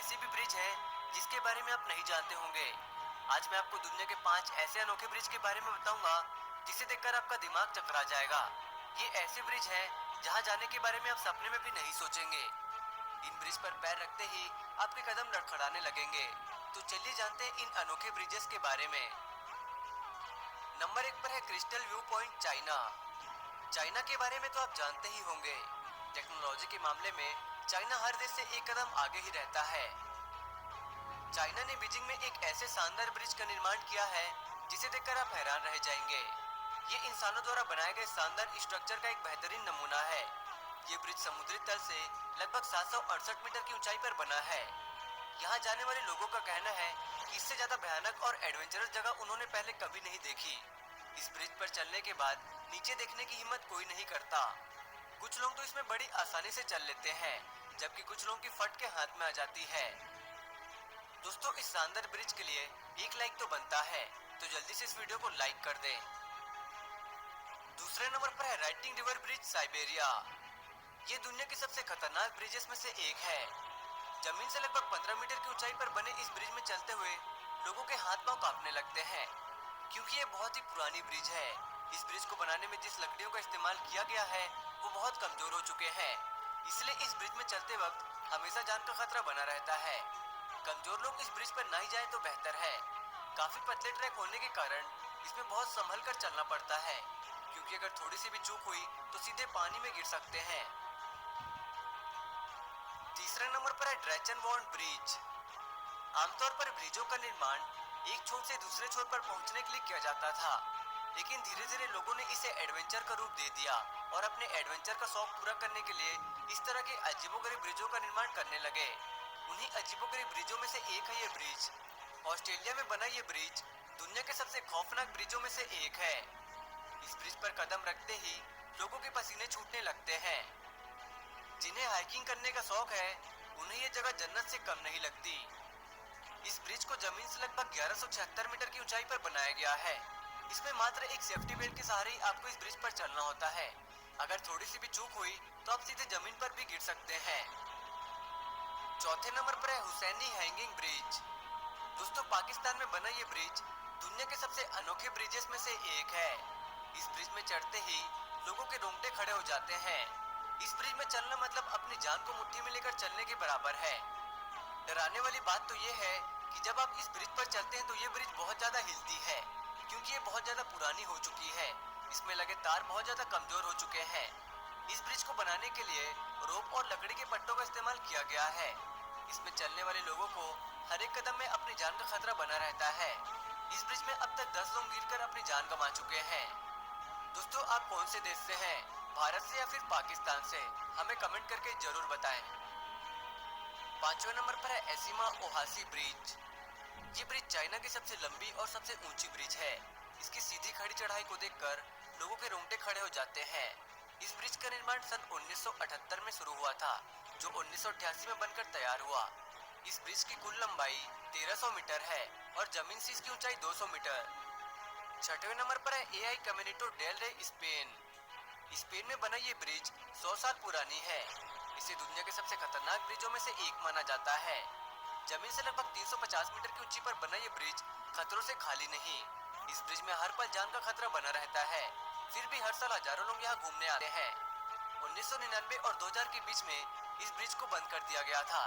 ऐसे भी ब्रिज हैं जिसके बारे में आप नहीं जानते होंगे। आज मैं आपको दुनिया के 5 ऐसे अनोखे ब्रिज के बारे में बताऊंगा जिसे देखकर आपका दिमाग चकरा जाएगा। ये ऐसे ब्रिज हैं जहां जाने के बारे में आप सपने में भी नहीं सोचेंगे। इन ब्रिज पर पैर रखते ही आपके कदम लड़खड़ाने लगेंगे। तो चलिए जानते हैं इन अनोखे ब्रिजेस के बारे में। नंबर 1 पर है crystal view point, China. China के बारे में तो आप जानते ही होंगे। टेक्नोलॉजी के मामले में चाइना हर देश से एक कदम आगे ही रहता है। चाइना ने बीजिंग में एक ऐसे शानदार ब्रिज का निर्माण किया है जिसे देखकर आप हैरान रह जाएंगे। ये इंसानों द्वारा बनाए गए शानदार स्ट्रक्चर का एक बेहतरीन नमूना है। ये ब्रिज समुद्री तल से लगभग 768 मीटर की ऊंचाई पर बना है। यहाँ जाने वाले लोगों का कहना है कि इससे ज्यादा भयानक और एडवेंचरस जगह उन्होंने पहले कभी नहीं देखी। इस ब्रिज पर चलने के बाद नीचे देखने की हिम्मत कोई नहीं करता। कुछ लोग तो इसमें बड़ी आसानी से चल लेते हैं, जबकि कुछ लोगों की फट के हाथ में आ जाती है। दोस्तों, इस शानदार ब्रिज के लिए एक लाइक तो बनता है, तो जल्दी से इस वीडियो को लाइक कर दें। दूसरे नंबर पर है राइटिंग रिवर ब्रिज, साइबेरिया। ये दुनिया के सबसे खतरनाक ब्रिजेस में से एक है। जमीन से लगभग 15 मीटर की ऊंचाई पर बने इस ब्रिज में चलते हुए लोगों के हाथ पांव कांपने लगते हैं, क्योंकि ये बहुत ही पुरानी ब्रिज है। इस ब्रिज को बनाने में जिस लकड़ियों का इस्तेमाल किया गया है वो बहुत कमजोर हो चुके हैं, इसलिए इस ब्रिज में चलते वक्त हमेशा जान का खतरा बना रहता है। कमजोर लोग इस ब्रिज पर नहीं जाए तो बेहतर है। काफी पतले ट्रैक होने के कारण इसमें बहुत संभल कर चलना पड़ता है, क्योंकि अगर थोड़ी सी भी चूक हुई तो सीधे पानी में गिर सकते हैं। तीसरे नंबर पर है ड्रेचन वॉर्न ब्रिज। आमतौर पर ब्रिजों का निर्माण एक छोर से दूसरे छोर पर पहुंचने के लिए किया जाता था, लेकिन धीरे धीरे लोगों ने इसे एडवेंचर का रूप दे दिया और अपने एडवेंचर का शौक पूरा करने के लिए इस तरह के अजीबोगरीब ब्रिजों का निर्माण करने लगे। उन्हीं अजीबोगरीब ब्रिजों में से एक है ये ब्रिज। ऑस्ट्रेलिया में बना ये ब्रिज दुनिया के सबसे खौफनाक ब्रिजों में से एक है। इस ब्रिज पर कदम रखते ही लोगों के पसीने छूटने लगते हैं। जिन्हें हाइकिंग करने का शौक है उन्हें ये जगह जन्नत से कम नहीं लगती। इस ब्रिज को जमीन से लगभग 1176 मीटर की ऊंचाई पर बनाया गया है। इसमें मात्र एक सेफ्टी बेल्ट के सहारे ही आपको इस ब्रिज पर चलना होता है। अगर थोड़ी सी भी चूक हुई तो आप सीधे जमीन पर भी गिर सकते हैं। चौथे नंबर पर है हुसैनी हैंगिंग ब्रिज। दोस्तों, पाकिस्तान में बना ये ब्रिज दुनिया के सबसे अनोखे ब्रिजेस में से एक है। इस ब्रिज में चढ़ते ही लोगों के रोंगटे खड़े हो जाते हैं। इस ब्रिज में चलना मतलब अपनी जान को मुट्ठी में लेकर चलने के बराबर है। डराने वाली बात तो ये है कि जब आप इस ब्रिज पर चलते हैं तो ये ब्रिज बहुत ज्यादा हिलती है, क्योंकि ये बहुत ज्यादा पुरानी हो चुकी है। इसमें लगे तार बहुत ज्यादा कमजोर हो चुके हैं। इस ब्रिज को बनाने के लिए रोप और लकड़ी के पट्टों का इस्तेमाल किया गया है। इसमें चलने वाले लोगों को हर एक कदम में अपनी जान का खतरा बना रहता है। इस ब्रिज में अब तक 10 लोग गिरकर अपनी जान गंवा चुके हैं। दोस्तों, आप कौन से देश से हैं, भारत से या फिर पाकिस्तान से? हमें कमेंट करके जरूर बताएं। पांचवें नंबर पर है एसिमा ओहासी ब्रिज। ये ब्रिज चाइना की सबसे लंबी और सबसे ऊंची ब्रिज है। इसकी सीधी खड़ी चढ़ाई को देखकर लोगों के रोंगटे खड़े हो जाते हैं। इस ब्रिज का निर्माण सन 1978 में शुरू हुआ था, जो 1988 में बनकर तैयार हुआ। इस ब्रिज की कुल लंबाई 1300 मीटर है और जमीन से इसकी ऊंचाई 200 मीटर। छठवें नंबर पर है एआई कैमिनिटो डेल रे, स्पेन। स्पेन में बना ये ब्रिज 100 साल पुरानी है। इसे दुनिया के सबसे खतरनाक ब्रिजों में से एक माना जाता है। जमीन से लगभग 350 मीटर की ऊंचाई पर बना ये ब्रिज खतरों से खाली नहीं। इस ब्रिज में हर पल जान का खतरा बना रहता है, फिर भी हर साल हजारों लोग यहाँ घूमने आते हैं। 1999 और 2000 के बीच में इस ब्रिज को बंद कर दिया गया था।